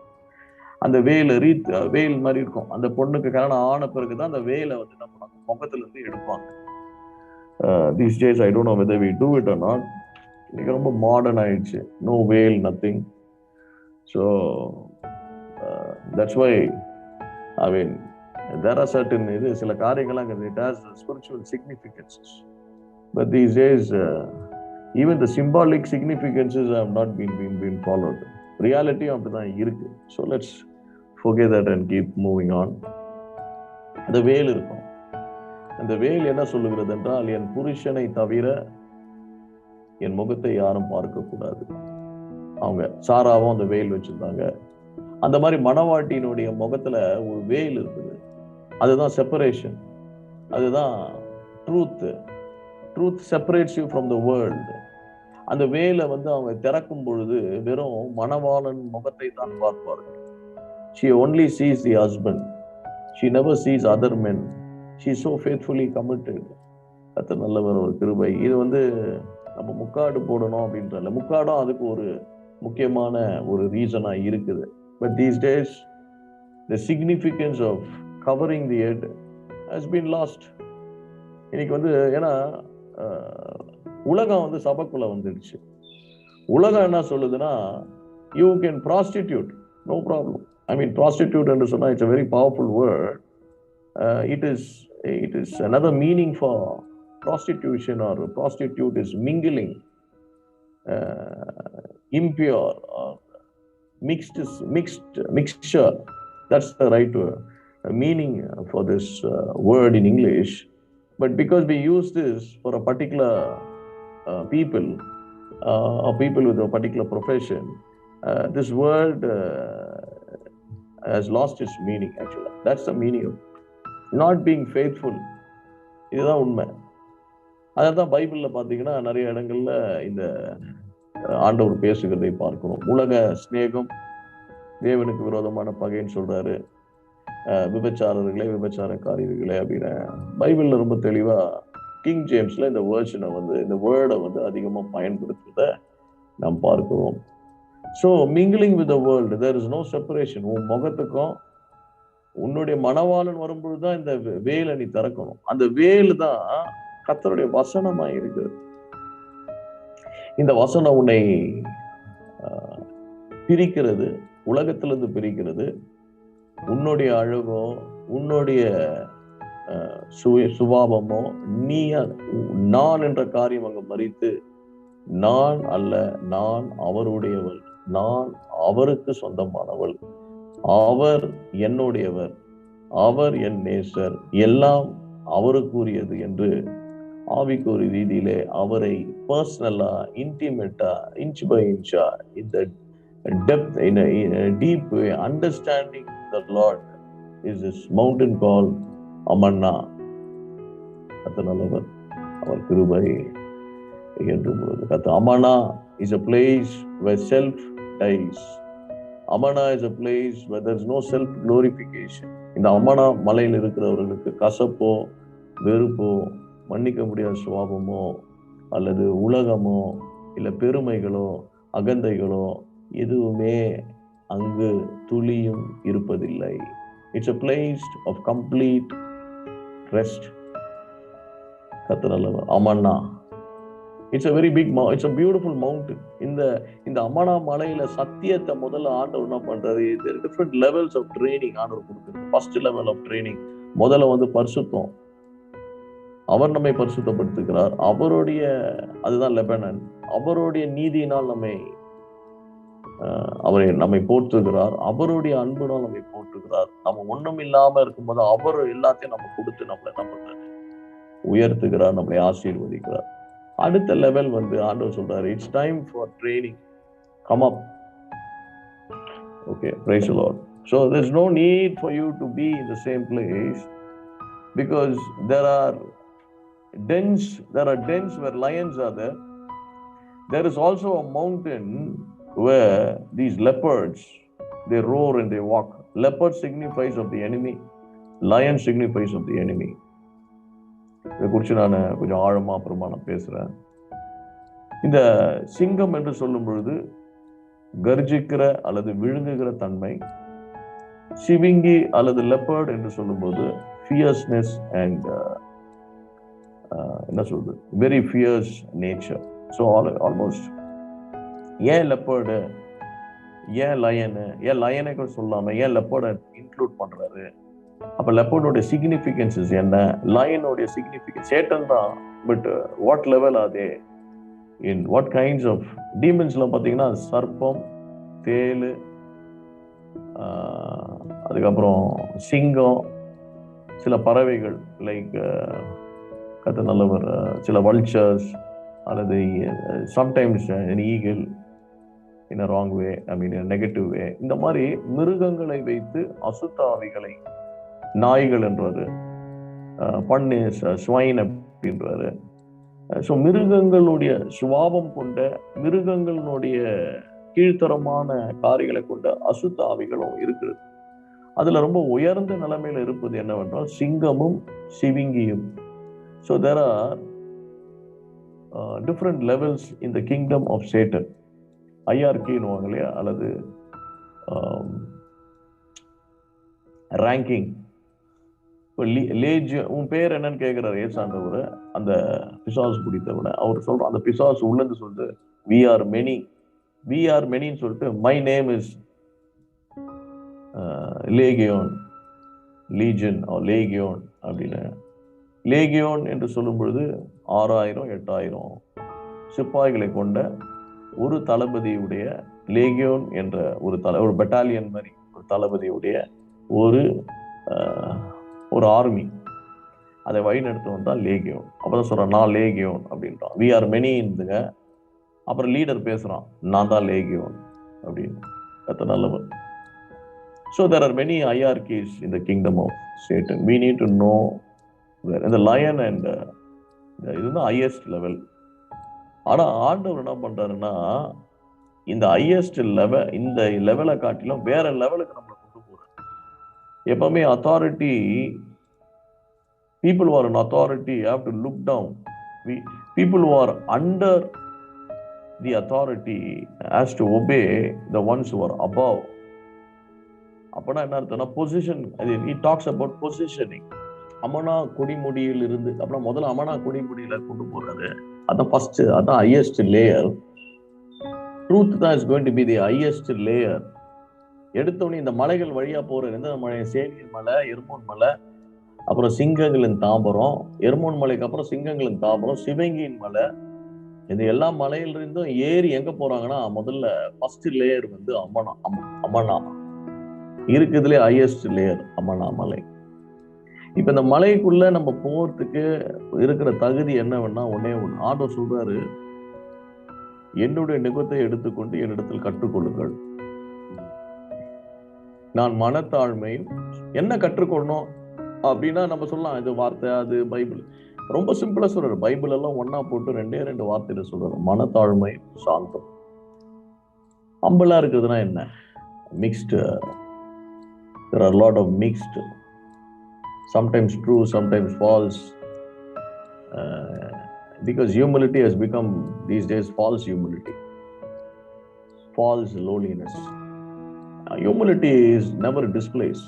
அந்த வேல் மாதிரி இருக்கும். அந்த பொண்ணுக்கு கல்யாணம் ஆன பிறகுதான் அந்த வேலை வந்து நம்ம முகத்துல இருந்து எடுப்பாங்க. These days I don't know whether we do it or not. இன்னைக்கு ரொம்ப மாடர்ன் ஆயிடுச்சு. நோ வேல், nothing. So that's why I mean there are certain சில காரியங்கள்லாம் it has spiritual significances. But these days even the symbolic significances have not been followed. Reality அப்படிதான் இருக்கு. So let's forget that and keep moving on. அந்த வேல் இருக்கும். அந்த வேல் என்ன சொல்லுகிறது என்றால், என் புருஷனை தவிர என் முகத்தை யாரும் பார்க்க கூடாது. அவங்க சாராவும் அந்த வேல் வச்சிருந்தாங்க. அந்த மாதிரி மணவாட்டியினுடைய முகத்துல ஒரு வேல் இருக்குது. அதுதான் செப்பரேஷன். அதுதான் truth. Truth separates you from the world. அந்த வேலை வந்து அவங்க திறக்கும் பொழுது வெறும் மணவாளன் முகத்தை தான் பார்ப்பார்கள். She only sees the husband. She never sees other men. She is so faithfully committed. அது நல்லவர், ஒரு கிருபை. இது வந்து நம்ம முக்காடு போடணும் அப்படின்றல, முக்காடும் அதுக்கு ஒரு முக்கியமான ஒரு ரீசனா இருக்குது. But these days the significance of covering the head has been lost. இன்னைக்கு வந்து ஏன்னா உலகம் வந்து சபைக்குள்ள வந்துடுச்சு. உலகம் என்ன சொல்லுதுன்னா, you can prostitute, no problem. I mean, prostitute என்று சொன்னா it's a very powerful word. It is another meaning for prostitution, or prostitute is mingling, impure or mixture. That's the right meaning for this word in English. But because we use this for a particular people or people with a particular profession, this word has lost its meaning actually. That's the meaning of not being faithful. இதுதான் உண்மை. அதான் பைபிள்ல பாத்தீங்கன்னா நிறைய இடங்கள்ல இந்த ஆண்டவர் பேசுகிறதை பார்க்கிறோம். உலக சிநேகம் தேவனுக்கு விரோதமான பகைன்னு சொல்றாரு. விபச்சாரர்களே, விபச்சாரக்காரர்களே அப்படின்னு பைபிள்ல ரொம்ப தெளிவா கிங் ஜேம்ஸ்ல இந்த வேர்ஷனை வந்து, இந்த வேர்டை வந்து அதிகமா பயன்படுத்துறத நாம் பார்க்கிறோம். So mingling with the world, there is no separation. உன் முகத்துக்கும் உன்னுடைய மணவாளன் வரும்பொழுதுதான் இந்த வேலை நீ திறக்கணும். அந்த வேல் தான் கர்த்தருடைய வசனமா இருக்கு. இந்த வசனம் உன்னை பிரிக்கிறது, உலகத்திலிருந்து பிரிக்கிறது. உன்னுடைய அழகோ, உன்னுடைய சுபாவமோ, நீ நான் என்ற காரியம் அங்க மறித்து, நான் அல்ல, நான் அவருடையவள், நான் அவருக்கு சொந்தமானவள், அவர் என்னுடையவர், அவர் என் நேசர், எல்லாம் அவருக்குரியது என்று ஆவிக்குரிய ரீதியிலே அவரை பர்சனலா, இன்டிமேட்டா, இன்ச் பை இன்ச்சா, இந்த depth, in a deep way, understanding the Lord is this mountain called Amanna. நல்லவர், அவர் கிருபை என்றும் உள்ளது. Amanna is a place where self dies. Amanna is a place where there is no self glorification. இந்த அமனா மலையில் இருக்கிறவர்களுக்கு கசப்போ, வெறுப்போ, மன்னிக்க முடியாத சுபாவமோ, அல்லது உலகமோ, இல்ல பெருமைகளோ, அகந்தைகளோ எதுவுமே அங்கு துளியும் இருப்பதில்லை. It's a place of complete rest. கர்த்தர் அமன்னா. It's a very big mountain. It's a beautiful mountain. இந்த அமனா மலையில சத்தியத்தை முதல்ல ஆண்டவர் என்ன பண்றாரு? Different levels of training ஆண்டவர் கொடுக்குறது. First level of training முதல்ல வந்து பரிசுத்தம். அவர் நம்மை பரிசுத்தப்படுத்துகிறார். அவருடைய, அதுதான் லெபனன், அவருடைய நீதியினால் நம்மை போற்றுகிறார். அவருடைய அன்புனால் நம்மை போற்றுகிறார். நம்ம ஒண்ணும் இல்லாம இருக்கும்போது அவர் எல்லாத்தையும் நம்ம கொடுத்து நம்மளை என்ன பண்றாரு? உயர்த்துகிறார், நம்மளை ஆசீர்வதிக்கிறார். அடுத்த லெவல் வந்து ஆண்டவர் சொல்றாரு, it's time for training, come up. Okay, praise the Lord. So there's no need for you to be in the same place, because there are dens where lions are there. There is also a mountain where these leopards, they roar and they walk. Leopard signifies of the enemy, lion signifies of the enemy. இதை குறித்து நான் கொஞ்சம் ஆழமா அப்புறமா நான் பேசுறேன். இந்த சிங்கம் என்று சொல்லும் பொழுது கர்ஜிக்கிற அல்லது விழுங்குகிற தன்மை, சிவிங்கி அல்லது லெப்பர்ட் என்று சொல்லும்போது ஃபியர்ஸ்னஸ் அண்ட் என்ன சொல்றது, very fierce nature. So almost ஏன் லெப்பர்டு, ஏன் லயனு, ஏன் லயனை கூட சொல்லாம ஏன் லெப்பர்டை இன்க்ளூட் பண்றாரு? அப்ப லெப்பர்டோட சிக்னிஃபிகன்சஸ் என்ன, லயனோடைய சிக்னிஃபிகன்ஸ் சேட்டன் தான், பட் வாட் லெவல் அதே, இன் வாட் கைண்ட்ஸ் ஆஃப் டீமன்ஸ்லாம் பார்த்தீங்கன்னா சர்ப்பம், தேளு, அதுக்கப்புறம் சிங்கம், சில பறவைகள் லைக் கத்த நல்லவர், சில வல்ச்சர்ஸ் அல்லது sometimes an eagle in a wrong way, I mean in a negative way. இந்த மாதிரி மிருகங்களை வைத்து அசுத்த ஆவிகளை, நாய்கள் என்றாரு, பண்ணு ஸ்வைன் அப்படின்றாரு. ஸோ மிருகங்களுடைய சுபாவம் கொண்ட, மிருகங்களுடைய கீழ்த்தரமான காரியங்களை கொண்ட அசுத்த ஆவிகளும் இருக்கிறது. அதுல ரொம்ப உயர்ந்த நிலைமையில இருப்பது என்னவென்றால் சிங்கமும் சிவிங்கியும். So there are different levels in the kingdom of Satan. ஐஆர்கின்னு இல்லையா, அல்லது ரேங்கிங். உன் பேர் என்னன்னு கேட்கிறார் ஏசாண்டவர் அந்த பிசாசு பிடித்தவன. அவர் சொல்ற அந்த பிசாசு உள்ளது சொல்லிட்டு வி ஆர் மெனின்னு சொல்லிட்டு மை நேம் இஸ் லேகியோன், லீஜன் லேகியோன் அப்படின்னு. லேகியோன் என்று சொல்லும் பொழுது 6000 8000 சிப்பாய்களை கொண்ட ஒரு தளபதியுடைய, லேகியோன் என்ற ஒரு பெட்டாலியன் மாதிரி ஒரு தளபதியுடைய ஒரு ஆர்மி, அதை வழி நடத்துவன் தான் லேகியோன். அப்பதான் சொல்றான் நான் லேகியோன் அப்படின்றான். வி ஆர் மெனி இருந்துங்க. அப்புறம் லீடர் பேசுறான் நான் தான் லேகியோன் அப்படின்னு. கத்த நல்லவன். So there are many hierarchies in the kingdom of Satan. We need to know where. And the lion and இதுதான் highest level. ஆனா ஆண்டவர் என்ன பண்றாருன்னா இந்த ஹையஸ்ட் லெவல், இந்த லெவலை காட்டிலும் வேற லெவலுக்கு நம்மளை கொண்டு போறாரு. எப்பவுமே authority, people who are in authority have to look down. People who are under the authority has to obey the ones who are above. அப்பனா என்ன அர்த்தம்னா position. he talks about positioning. அமனா கொடிமுடியில் இருந்து அப்புறம் முதல்ல அமனா கொடிமுடியில கொண்டு போறாரு. அதான் ஃபர்ஸ்ட், அதான் ஹையஸ்ட் லேயர். ட்ரூத் தான் is going to be the highest layer. எடுத்தோடனே இந்த மலைகள் வழியா போற எந்த மலை, சேனியர் மலை, எர்மோன் மலை, அப்புறம் சிங்கங்களின் தாம்பரம், எர்மோன் மலைக்கு அப்புறம் சிங்கங்களின் தாம்பரம், சிவங்கியின் மலை, இந்த எல்லா மலையிலிருந்தும் ஏறி எங்க போறாங்கன்னா முதல்ல ஃபர்ஸ்ட் லேயர் வந்து அமனா இருக்குதுல ஹையஸ்ட் லேயர் அமனா மலை. இப்ப இந்த மலைக்குள்ள நம்ம போறதுக்கு இருக்கிற தகுதி என்னவென்னா ஒன்னே ஒண்ணு. ஆண்டவர் சொல்றாரு என்னுடைய நுகத்தை எடுத்துக்கொண்டு என்னிடத்தில் கற்றுக்கொள்ளுங்கள். நான் மனத்தாழ்மையும் என்ன கற்றுக்கொள்ளணும் அப்படின்னா நம்ம சொல்லலாம் இது வார்த்தை, அது பைபிள். ரொம்ப சிம்பிளா சொல்றாரு. பைபிள் எல்லாம் ஒன்னா போட்டு 2 வார்த்தையில சொல்றாரு. மனத்தாழ்மை, சாந்தம். அம்பலா இருக்குதுன்னா என்ன? Mixed. There are a lot of mixed, sometimes true, sometimes false, because humility has become these days false humility, false lowliness. Humility is never displays.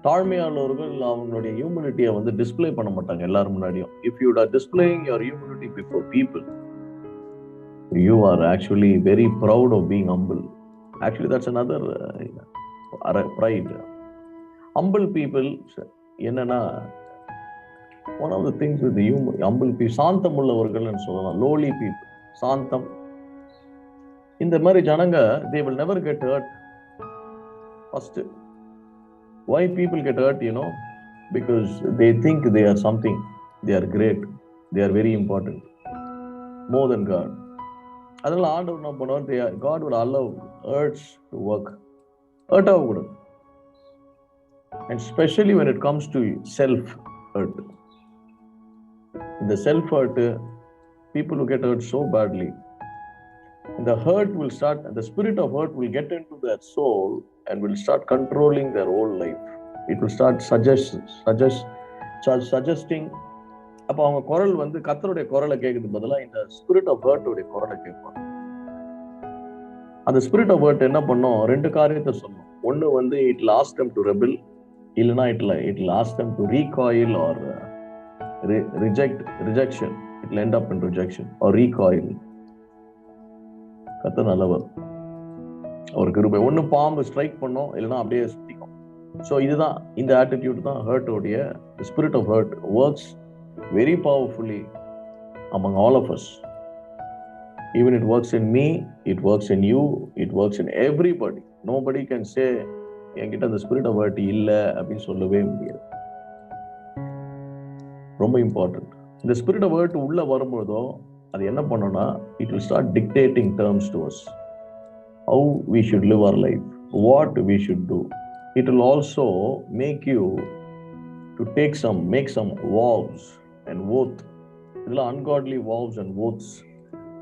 தாழ்மையானவர்கள் அவங்களுடைய ஹியூமிலிட்டியை வந்து டிஸ்பிளே பண்ண மாட்டாங்க எல்லாரும் முன்னாடியும். If you are displaying your humility before people, you are actually very proud of being humble. Actually that's another pride. Humble people என்னன்னா one of the things with the humble people, சாந்தம் உள்ளவர்கள் சொல்லலாம். lowly people, சாந்தம். இந்த மாதிரி ஜனங்க they will never get hurt. First, why people get hurt, because they think they are something, they are great, they are very important, more than God. அதனால ஆண்டவர் என்ன பண்ணுவார், God will allow hurts to work. hurt ஆகக்கூடாது. And especially when it comes to self-hurt. In the self-hurt, people who get hurt so badly, and the hurt will start, and the spirit of hurt will get into their soul and will start controlling their whole life. It will start suggesting. அப்போ அவங்க குரல் வந்து கர்த்தருடைய குரலை கேட்கறது பதிலா இந்த spirit of hurt உடைய குரலை கேட்பாங்க. அந்த ஸ்பிரிட் ஆஃப் வேர்ட் என்ன பண்ணோம்? 2 காரியத்தை சொன்னோம். ஒன்னு வந்து it last them to rebel, இல்லைன்னா it last them to recoil or rejection. It will end up in rejection or recoil. கர்த்தர் நல்லவர். ஒரு கிருபை. ஒன்னு பாம்பு ஸ்ட்ரைக் பண்ணோம், இல்லைன்னா அப்படியே சுத்திக்கும். ஸோ இதுதான், இந்த ஆட்டிடியூட் தான் ஹர்ட்டோடைய spirit of hurt works very powerfully among all of us. Even it works in me, it works in you, it works in everybody. Nobody can say என்கிட்ட அந்த ஸ்பிரிட் ஆஃப் ஹர்ட் இல்லை அப்படின்னு சொல்லவே முடியாது. ரொம்ப இம்பார்ட்டன்ட். இந்த ஸ்பிரிட் ஆஃப் ஹர்ட் உள்ள வரும்போதோ அது என்ன பண்ணோம்னா, it will start dictating terms to us. How we should live our life, what we should do. It will also make you to make some vows and oath. இதெல்லாம் ungodly vows and oaths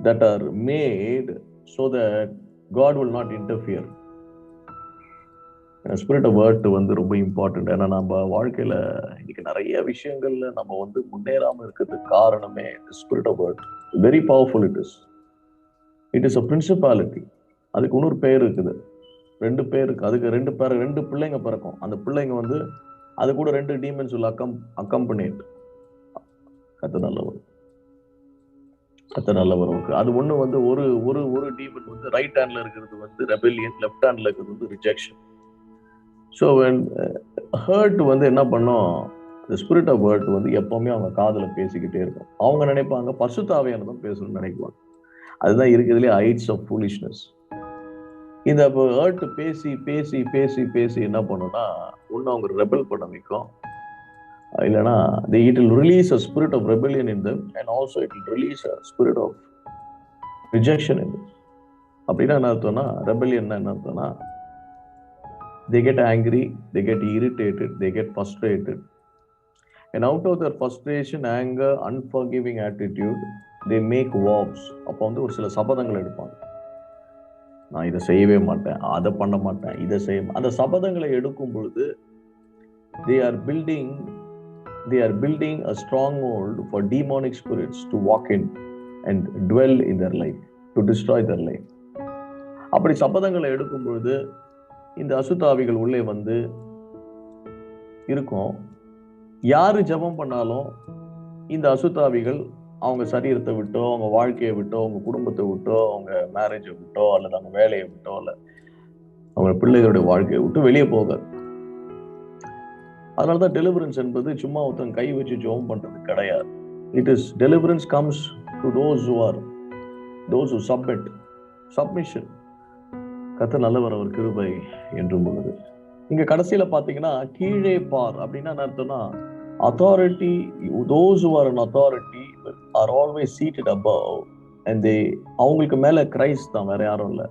that are made so that God will not interfere. Spirit of hurt வந்து ரொம்ப important. ஏன்னா நம்ம வாழ்க்கையில இன்னைக்கு நிறைய விஷயங்கள்ல நம்ம வந்து முன்னேறாம இருக்கிறதுக்கு காரணமே spirit of hurt. Very powerful it is a principality. அதுக்கு இன்னொரு பேர் இருக்குது, 2 பேர் இருக்கு. அதுக்கு 2 பிள்ளைங்க பிறக்கும். அந்த பிள்ளைங்க வந்து அது கூட 2 டீமன்ஸ் will accompany. கர்த்தர் நல்லவர். அது ஒண்ணு வந்து ஒரு டீமன் வந்து ரைட் ஹேண்ட்ல இருக்கிறது வந்து ரெபெலியன், லெஃப்ட் ஹேண்ட்ல இருக்கிறது வந்து ரிஜெக்ஷன். ஸோ ஹர்ட் வந்து என்ன பண்ணும், இந்த ஸ்பிரிட் ஆஃப் ஹர்ட் வந்து எப்பவுமே அவங்க காதுல பேசிக்கிட்டே இருக்கும். அவங்க நினைப்பாங்க பரிசுத்த ஆவியானவரும் பேசணும்னு நினைக்குவாங்க. அதுதான் இருக்கிறதுலே ஹைட்ஸ் ஆஃப் ஃபூலிஷ்னஸ். இந்த ஹர்ட் பேசி பேசி பேசி பேசி என்ன பண்ணும்னா, ஒண்ணு அவங்க ரெபல் பண்ண வைக்கும், இல்லைன்னா it will release a spirit of rebellion in them, and also it will release a spirit of rejection in them. அப்படின்னா என்ன அர்த்தம்னா, ரெபெலியன் என்ன அர்த்தம்னா, they get angry, they get irritated, they get frustrated, and out of their frustration, anger, unforgiving attitude, they make vows. அப்போ வந்து ஒரு சில சபதங்கள் எடுப்பாங்க. நான் இதை செய்யவே மாட்டேன், அதை பண்ண மாட்டேன், இதை செய்ய. அந்த சபதங்களை எடுக்கும் பொழுது they are building a stronghold for demonic spirits to walk in and dwell in their life, to destroy their life. அப்படி சபதங்களை எடுக்கும் பொழுது இந்த அசுத்தாவிகள் உள்ளே வந்து இருக்கும். யாரு ஜெபம் பண்ணாலும் இந்த அசுத்தாவிகள் அவங்க சரீரத்தை விட்டோ, அவங்க வாழ்க்கையை விட்டோ, அவங்க குடும்பத்தை விட்டோ, அவங்க மேரேஜை விட்டோ, அல்லது அவங்க வேலையை விட்டோ, அல்ல அவங்க பிள்ளைகளுடைய வாழ்க்கையை விட்டு வெளியே போகாது. அதனாலதான் டெலிவரன்ஸ் என்பது சும்மா ஒருத்தன் கை வச்சு ஜெபம் பண்றது கிடையாது. It is deliverance comes to those who submit. Submission. கர்த்தர் நல்லவர், அவர் கிருபை என்றும் உள்ளது. இங்க கடைசியில பாத்தீங்கன்னா, கீழே பார் அப்படின்னா என்ன அர்த்தம்னா, authority, those who are in authority are always seated above, and அவங்களுக்கு மேல கிரைஸ்ட் தான், வேற யாரும் இல்லை.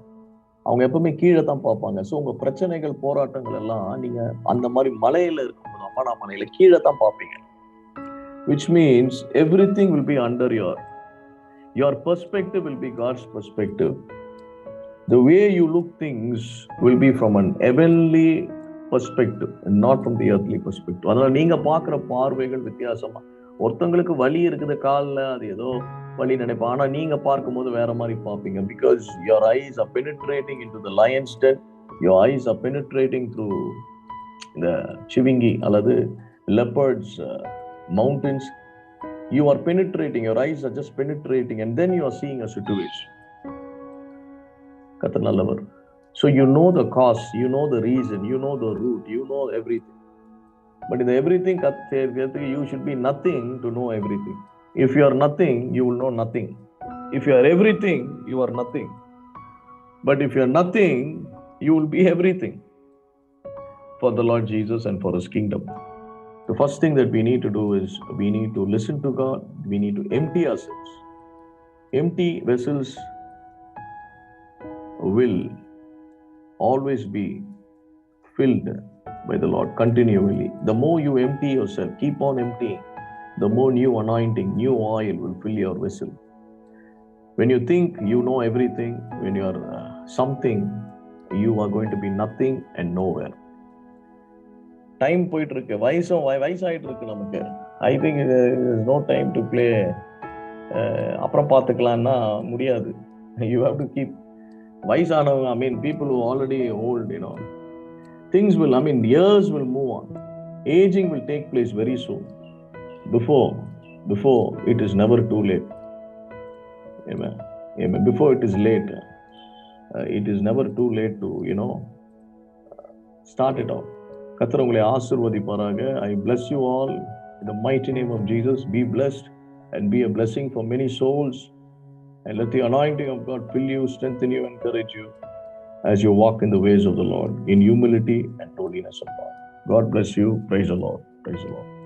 அவங்க எப்பவுமே கீழே தான் பார்ப்பாங்க. ஸோ உங்க பிரச்சனைகள், போராட்டங்கள் எல்லாம் நீங்க அந்த மாதிரி மலையில இருக்கும்போது, அம்மானா மலையில கீழே தான் பார்ப்பீங்க. which means everything will be under your perspective will be God's perspective. The way you look things will be from an heavenly perspective and not from the earthly perspective. அதனால நீங்க பார்க்குற பார்வைகள் வித்தியாசமா. ஒருத்தங்களுக்கு வலி இருக்குது காலில், அது ஏதோ வலி நினைப்பா. ஆனா நீங்க பார்க்கும்போது வேற மாதிரி பார்ப்பீங்க. because your eyes are penetrating into the lion's den, your eyes are penetrating through the chivingi அல்லது leopards mountains. You are penetrating, your eyes are just penetrating, and then you are seeing a situation. கர்த்தர் நல்லவர். So you know the cause, you know the reason, you know the root, you know everything. But in the everything, you should be nothing to know everything. If you are nothing, you will know nothing. If you are everything, you are nothing. But if you are nothing, you will be everything for the Lord Jesus and for His kingdom. The first thing that we need to do is we need to listen to God. We need to empty ourselves. Empty vessels will always be filled by the Lord continually. The more you empty yourself, keep on emptying, the more new anointing, new oil will fill your vessel. When you think you know everything, when you are something, you are going to be nothing and nowhere. Time போயிட்டு இருக்கு, வயசாயிட்டு இருக்கு நமக்கு. I think no time to play. அப்புறம் பார்த்துக்கலாம்னா முடியாது. You have to keep Vaisanavanga, I mean, people who are already old, things will, years will move on. Aging will take place very soon. Before it is never too late. Amen. Amen. Before it is late, it is never too late to, start it out. கர்த்தர் உங்களை ஆசீர்வதிப்பாராக. I bless you all in the mighty name of Jesus. Be blessed and be a blessing for many souls. And let the anointing of God fill you, strengthen you, encourage you as you walk in the ways of the Lord in humility and holiness of God. God bless you. Praise the Lord. Praise the Lord.